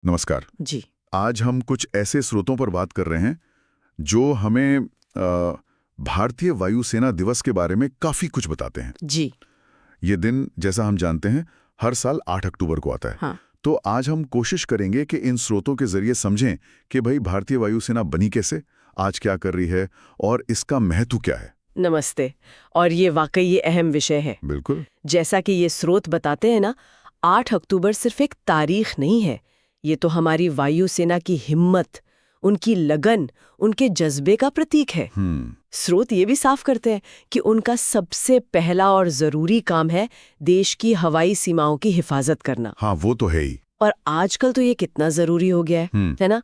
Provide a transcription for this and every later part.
नमस्कार। जी। आज हम कुछ ऐसे स्रोतों पर बात कर रहे हैं जो हमें भारतीय वायुसेना दिवस के बारे में काफी कुछ बताते हैं। जी। ये दिन, जैसा हम जानते हैं, हर साल 8 अक्टूबर को आता है। हाँ। तो आज हम कोशिश करेंगे कि इन स्रोतों के जरिए समझें कि भाई भारतीय वायुसेना बनी कैसे, आज क्या कर रही है और इसका महत्व क्या है। नमस्ते। और ये वाकई ये अहम विषय है। बिल्कुल। जैसा कि ये स्रोत बताते हैं ना, 8 अक्टूबर सिर्फ एक तारीख नहीं है। ये तो हमारी वायुसेना की हिम्मत, उनकी लगन, उनके जज्बे का प्रतीक है। स्रोत ये भी साफ करते हैं कि उनका सबसे पहला और जरूरी काम है देश की हवाई सीमाओं की हिफाजत करना। हाँ, वो तो है ही। और आजकल तो ये कितना जरूरी हो गया है ना?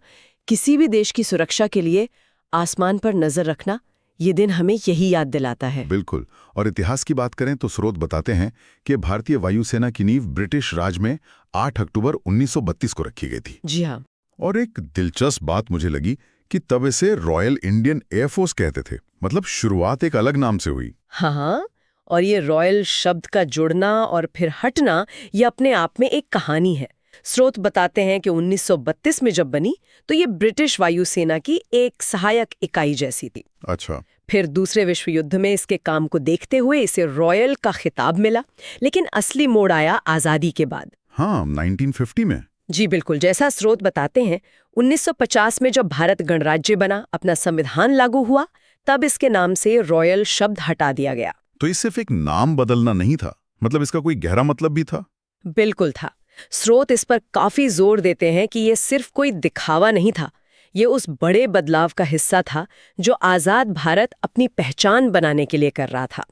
किसी भी देश की सुरक्षा के लिए आसमान पर नजर रखना, ये दिन हमें यही याद दिलाता है। बिल्कुल। और इतिहास की बात करें तो स्रोत बताते हैं कि भारतीय वायुसेना की नींव ब्रिटिश राज में 8 अक्टूबर 1932 को रखी गई थी। जी हाँ। और एक दिलचस्प बात मुझे लगी कि तब इसे रॉयल इंडियन एयरफोर्स कहते थे। मतलब शुरुआत एक अलग नाम से हुई। हाँ। और ये रॉयल शब्द का जुड़ना और फिर हटना, ये अपने आप में एक कहानी है। स्रोत बताते हैं कि 1932 में जब बनी तो ये ब्रिटिश वायुसेना की एक सहायक इकाई जैसी थी। अच्छा। फिर दूसरे विश्व युद्ध में इसके काम को देखते हुए इसे रॉयल का खिताब मिला, लेकिन असली मोड़ आया आजादी के बाद। हाँ, 1950 में। जी बिल्कुल। जैसा स्रोत बताते हैं, 1950 में जब भारत गणराज्य बना, अपना संविधान लागू हुआ, तब इसके नाम से रॉयल शब्द हटा दिया गया। तो ये सिर्फ एक नाम बदलना नहीं था, मतलब इसका कोई गहरा मतलब भी था। बिल्कुल था। स्रोत इस पर काफी जोर देते हैं कि ये सिर्फ कोई दिखावा नहीं था, ये उस बड़े बदलाव का हिस्सा था जो आजाद भारत अपनी पहचान बनाने के लिए कर रहा था।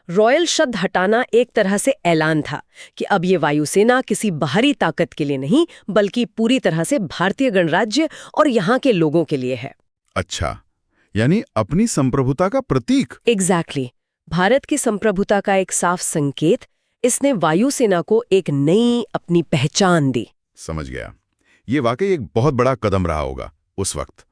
रॉयल शब्द हटाना एक तरह से ऐलान था कि अब ये वायुसेना किसी बाहरी ताकत के लिए नहीं, बल्कि पूरी तरह से भारतीय गणराज्य और यहाँ के लोगों के लिए है। अच्छा, यानी अपनी संप्रभुता का प्रतीक। एग्जैक्टली। भारत की संप्रभुता का एक साफ संकेत। इसने वायुसेना को एक नई अपनी पहचान दी। समझ गया। ये वाकई एक बहुत बड़ा कदम रहा होगा उस वक्त।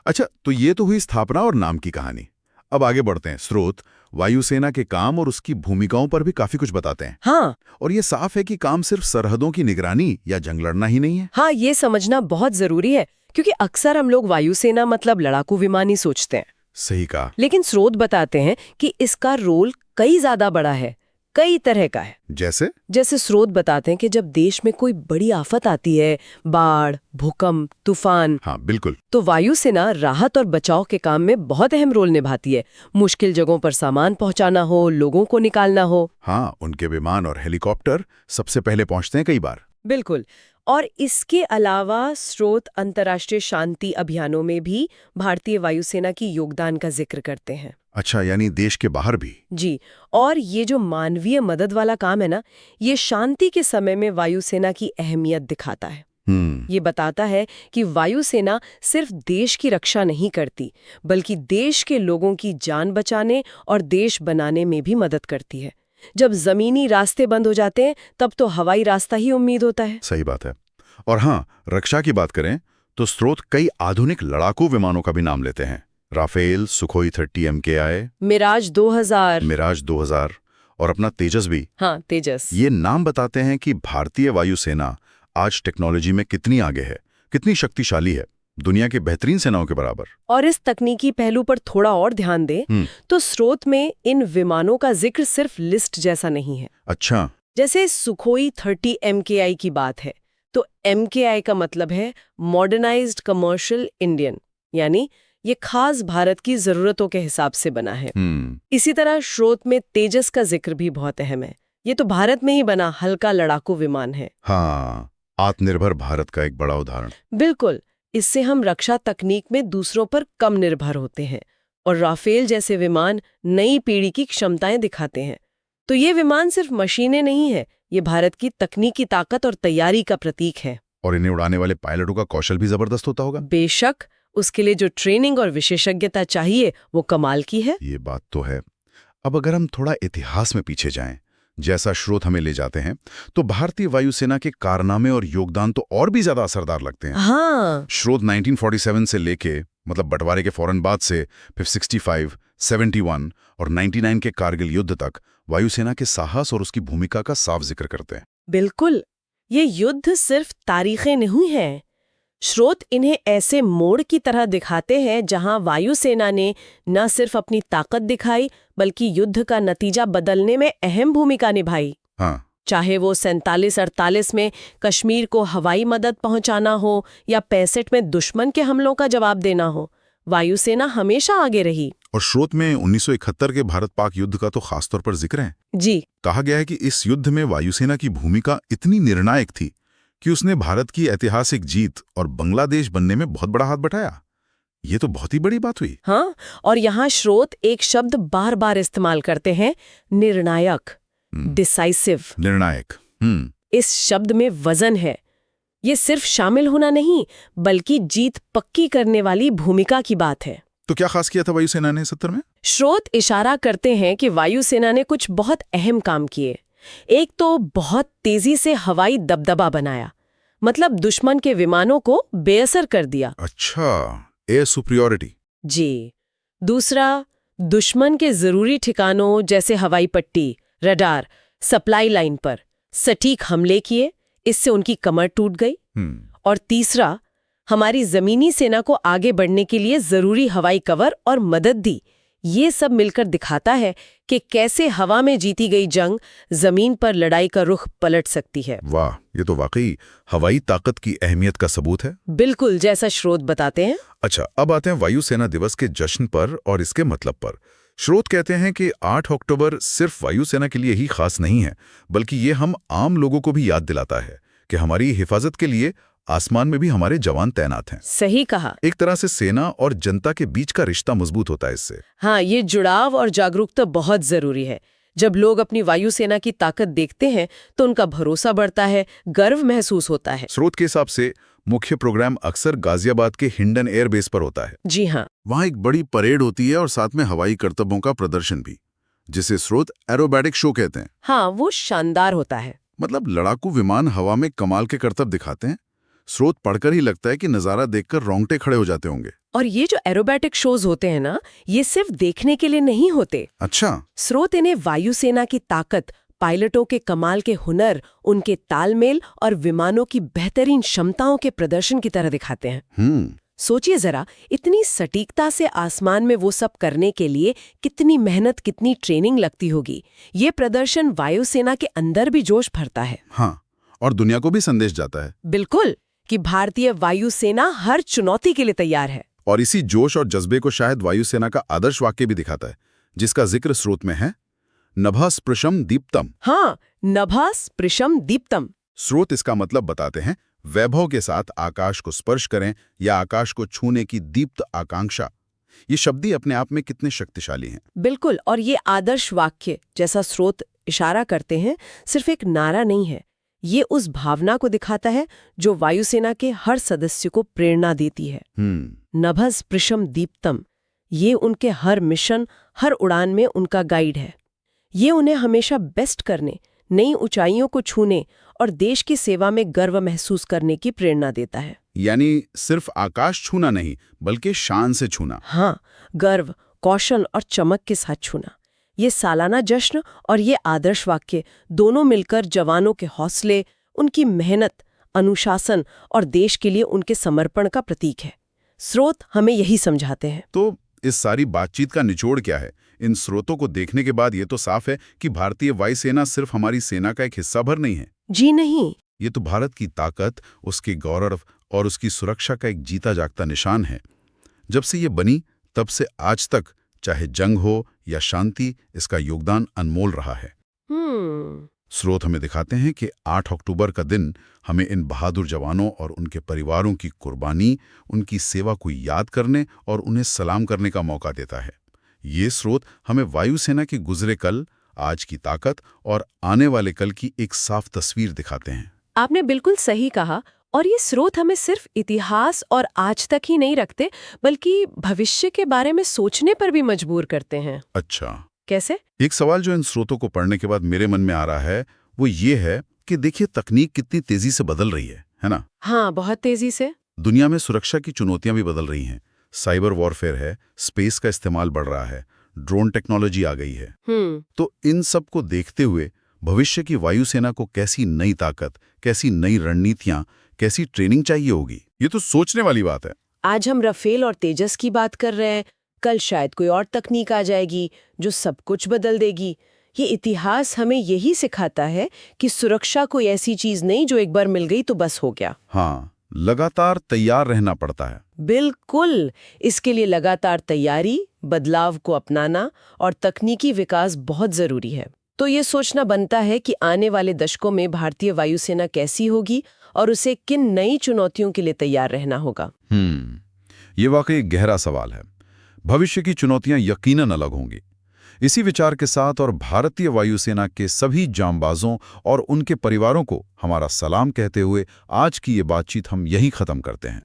अच्छा, तो ये तो हुई स्थापना और नाम की कहानी। अब आगे बढ़ते हैं। स्रोत वायुसेना के काम और उसकी भूमिकाओं पर भी काफी कुछ बताते हैं। हाँ। और ये साफ है कि काम सिर्फ सरहदों की निगरानी या जंग लड़ना ही नहीं है। हाँ, ये समझना बहुत जरूरी है, क्योंकि अक्सर हम लोग वायुसेना मतलब लड़ाकू विमान ही सोचते हैं। सही कहा। लेकिन स्रोत बताते हैं कि इसका रोल कई ज्यादा बड़ा है, कई तरह का है। जैसे स्रोत बताते हैं कि जब देश में कोई बड़ी आफत आती है, बाढ़, भूकंप, तूफान, हाँ बिल्कुल, तो वायुसेना राहत और बचाव के काम में बहुत अहम रोल निभाती है। मुश्किल जगहों पर सामान पहुंचाना हो, लोगों को निकालना हो। हाँ, उनके विमान और हेलीकॉप्टर सबसे पहले पहुंचते हैं कई बार। बिल्कुल। और इसके अलावा स्रोत अंतर्राष्ट्रीय शांति अभियानों में भी भारतीय वायुसेना की योगदान का जिक्र करते हैं। अच्छा, यानी देश के बाहर भी। जी। और ये जो मानवीय मदद वाला काम है ना, ये शांति के समय में वायुसेना की अहमियत दिखाता है। ये बताता है कि वायुसेना सिर्फ देश की रक्षा नहीं करती, बल्कि देश के लोगों की जान बचाने और देश बनाने में भी मदद करती है। जब जमीनी रास्ते बंद हो जाते हैं, तब तो हवाई रास्ता ही उम्मीद होता है। सही बात है। और हाँ, रक्षा की बात करें तो स्रोत कई आधुनिक लड़ाकू विमानों का भी नाम लेते हैं। राफेल, सुखोई 30 MKI, मिराज 2000 और अपना तेजस भी। हाँ, तेजस। ये नाम बताते हैं कि भारतीय वायुसेना आज टेक्नोलॉजी में कितनी आगे है, कितनी शक्तिशाली है, दुनिया के बेहतरीन सेनाओं के बराबर। और इस तकनीकी पहलू पर थोड़ा और ध्यान दें तो स्रोत में इन विमानों का जिक्र सिर्फ लिस्ट जैसा नहीं है। अच्छा। जैसे सुखोई 30 MKI की बात है, तो MKI का मतलब है मॉडर्नाइज्ड कमर्शियल इंडियन, यानी ये खास भारत की जरूरतों के हिसाब से बना है। इसी तरह स्रोत में तेजस का जिक्र भी बहुत अहम है। ये तो भारत में ही बना हल्का लड़ाकू विमान है। हाँ, आत्मनिर्भर भारत का एक बड़ा उदाहरण। बिल्कुल। इससे हम रक्षा तकनीक में दूसरों पर कम निर्भर होते हैं। और राफेल जैसे विमान नई पीढ़ी की क्षमताएं दिखाते हैं। तो ये विमान सिर्फ मशीनें नहीं है, ये भारत की तकनीकी ताकत और तैयारी का प्रतीक है। और इन्हें उड़ाने वाले पायलटों का कौशल भी जबरदस्त होता होगा। बेशक, उसके लिए जो ट्रेनिंग और विशेषज्ञता चाहिए वो कमाल की है। ये बात तो है। अब अगर हम थोड़ा इतिहास में पीछे जाएं, जैसा स्रोत हमें ले जाते हैं, तो भारतीय वायुसेना के कारनामे और योगदान तो और भी ज्यादा असरदार लगते हैं। हाँ। स्रोत 1947 से लेके, मतलब बंटवारे के फौरन बाद से, फिर 65, 71 और 99 के कारगिल युद्ध तक वायुसेना के साहस और उसकी भूमिका का साफ जिक्र करते हैं। बिल्कुल। ये युद्ध सिर्फ तारीखें नहीं हैं। स्रोत इन्हें ऐसे मोड़ की तरह दिखाते हैं जहां वायुसेना ने न सिर्फ अपनी ताकत दिखाई बल्कि युद्ध का नतीजा बदलने में अहम भूमिका निभाई। हाँ, चाहे वो 47-48 में कश्मीर को हवाई मदद पहुंचाना हो या 65 में दुश्मन के हमलों का जवाब देना हो, वायुसेना हमेशा आगे रही। और स्रोत में 1971 के भारत-पाक युद्ध का तो खासतौर पर जिक्र है। जी, कहा गया है कि इस युद्ध में वायुसेना की भूमिका इतनी निर्णायक थी कि उसने भारत की ऐतिहासिक जीत और बांग्लादेश बनने में बहुत बड़ा हाथ बटाया। ये तो बहुत ही बड़ी बात हुई। हाँ, और यहाँ स्रोत एक शब्द बार बार इस्तेमाल करते हैं, निर्णायक, डिसाइसिव। निर्णायक। इस शब्द में वजन है। ये सिर्फ शामिल होना नहीं बल्कि जीत पक्की करने वाली भूमिका की बात है। तो क्या खास किया था वायुसेना ने 70 में? स्रोत इशारा करते हैं कि वायुसेना ने कुछ बहुत अहम काम किए। एक तो बहुत तेजी से हवाई दबदबा बनाया, मतलब दुश्मन के विमानों को बेअसर कर दिया। अच्छा, एयर सुपीरियॉरिटी। जी। दूसरा, दुश्मन के जरूरी ठिकानों जैसे हवाई पट्टी, रडार, सप्लाई लाइन पर सटीक हमले किए, इससे उनकी कमर टूट गई। और तीसरा, हमारी जमीनी सेना को आगे बढ़ने के लिए जरूरी हवाई कवर और मदद दी। ये सब मिलकर दिखाता है कि कैसे हवा में जीती गई जंग जमीन पर लड़ाई का रुख पलट सकती है। वाह, ये तो वाकई हवाई ताकत की अहमियत का सबूत है। बिल्कुल, जैसा स्रोत बताते हैं। अच्छा, अब आते हैं वायुसेना दिवस के जश्न पर और इसके मतलब पर। स्रोत कहते हैं कि 8 अक्टूबर सिर्फ वायुसेना के लिए ही खास नहीं है, बल्कि ये हम आम लोगों को भी याद दिलाता है कि हमारी हिफाजत के लिए आसमान में भी हमारे जवान तैनात हैं। सही कहा। एक तरह से सेना और जनता के बीच का रिश्ता मजबूत होता है इससे। हाँ, ये जुड़ाव और जागरूकता बहुत जरूरी है। जब लोग अपनी वायुसेना की ताकत देखते हैं तो उनका भरोसा बढ़ता है, गर्व महसूस होता है। स्रोत के हिसाब से मुख्य प्रोग्राम अक्सर गाजियाबाद के हिंडन एयरबेस पर होता है। जी हाँ। वहाँ एक बड़ी परेड होती है और साथ में हवाई करतबों का प्रदर्शन भी, जिसे स्रोत एरोबैटिक शो कहते हैं। हाँ, वो शानदार होता है। मतलब लड़ाकू विमान हवा में कमाल के करतब दिखाते हैं। स्रोत पढ़कर ही लगता है कि नजारा देखकर रोंगटे खड़े हो जाते होंगे। और ये जो एरोबैटिक शोज होते हैं ना, ये सिर्फ देखने के लिए नहीं होते। अच्छा। स्रोत इन्हें वायुसेना की ताकत, पायलटों के कमाल के हुनर, उनके तालमेल और विमानों की बेहतरीन क्षमताओं के प्रदर्शन की तरह दिखाते हैं। सोचिए जरा, इतनी सटीकता से आसमान में वो सब करने के लिए कितनी मेहनत, कितनी ट्रेनिंग लगती होगी। ये प्रदर्शन वायुसेना के अंदर भी जोश भरता है। हाँ, और दुनिया को भी संदेश जाता है। बिल्कुल, कि भारतीय वायुसेना हर चुनौती के लिए तैयार है। और इसी जोश और जज्बे को शायद वायुसेना का आदर्श वाक्य भी दिखाता है, जिसका जिक्र स्रोत में है, नभः स्पृशम दीप्तम। हाँ, नभः स्पृशम दीप्तम। स्रोत इसका मतलब बताते हैं, वैभव के साथ आकाश को स्पर्श करें या आकाश को छूने की दीप्त आकांक्षा। ये शब्द ही अपने आप में कितने शक्तिशाली हैं। बिल्कुल, और ये आदर्श वाक्य, जैसा स्रोत इशारा करते हैं, सिर्फ एक नारा नहीं है। ये उस भावना को दिखाता है जो वायुसेना के हर सदस्य को प्रेरणा देती है। नभः स्पृशम दीप्तम, ये उनके हर मिशन, हर उड़ान में उनका गाइड है। ये उन्हें हमेशा बेस्ट करने, नई ऊंचाइयों को छूने और देश की सेवा में गर्व महसूस करने की प्रेरणा देता है। यानी सिर्फ आकाश छूना नहीं, बल्कि शान से छूना। हाँ, गर्व, कौशल और चमक के साथ छूना। ये सालाना जश्न और ये आदर्श वाक्य दोनों मिलकर जवानों के हौसले, उनकी मेहनत, अनुशासन और देश के लिए उनके समर्पण का प्रतीक है। स्रोत हमें यही समझाते हैं। तो इस सारी बातचीत का निचोड़ क्या है? इन स्रोतों को देखने के बाद ये तो साफ है कि भारतीय वायुसेना सिर्फ हमारी सेना का एक हिस्सा भर नहीं है। जी नहीं, ये तो भारत की ताकत, उसके गौरव और उसकी सुरक्षा का एक जीता जागता निशान है। जब से ये बनी तब से आज तक, चाहे जंग हो या शांति, इसका योगदान अनमोल रहा है। स्रोत हमें दिखाते हैं कि 8 अक्टूबर का दिन हमें इन बहादुर जवानों और उनके परिवारों की कुर्बानी, उनकी सेवा को याद करने और उन्हें सलाम करने का मौका देता है। ये स्रोत हमें वायुसेना के गुजरे कल, आज की ताकत और आने वाले कल की एक साफ तस्वीर दिखाते हैं। आपने बिल्कुल सही कहा। और ये स्रोत हमें सिर्फ इतिहास और आज तक ही नहीं रखते, बल्कि भविष्य के बारे में सोचने पर भी मजबूर करते हैं। अच्छा, कैसे? एक सवाल जो इन स्रोतों को पढ़ने के बाद मेरे मन में आ रहा है, वो ये है कि देखिए तकनीक कितनी तेजी से बदल रही है ना? हाँ, बहुत तेजी से। दुनिया में सुरक्षा की चुनौतियां भी बदल रही हैं। साइबर वॉरफेयर है, स्पेस का इस्तेमाल बढ़ रहा है, ड्रोन टेक्नोलॉजी आ गई है। तो इन सब को देखते हुए भविष्य की वायुसेना को कैसी नई ताकत, कैसी नई रणनीतियां, कैसी ट्रेनिंग चाहिए होगी, ये तो सोचने वाली बात है। आज हम राफेल और तेजस की बात कर रहे हैं, कल शायद कोई और तकनीक आ जाएगी जो सब कुछ बदल देगी। ये इतिहास हमें यही सिखाता है कि सुरक्षा कोई ऐसी चीज नहीं जो एक बार मिल गई तो बस हो गया। हाँ, लगातार तैयार रहना पड़ता है। बिल्कुल। इसके लिए लगातार तैयारी, बदलाव को अपनाना और तकनीकी विकास बहुत जरूरी है। तो ये सोचना बनता है कि आने वाले दशकों में भारतीय वायुसेना कैसी होगी और उसे किन नई चुनौतियों के लिए तैयार रहना होगा। ये वाकई एक गहरा सवाल है। भविष्य की चुनौतियां यकीनन अलग होंगी। इसी विचार के साथ और भारतीय वायुसेना के सभी जांबाजों और उनके परिवारों को हमारा सलाम कहते हुए आज की ये बातचीत हम यहीं खत्म करते हैं।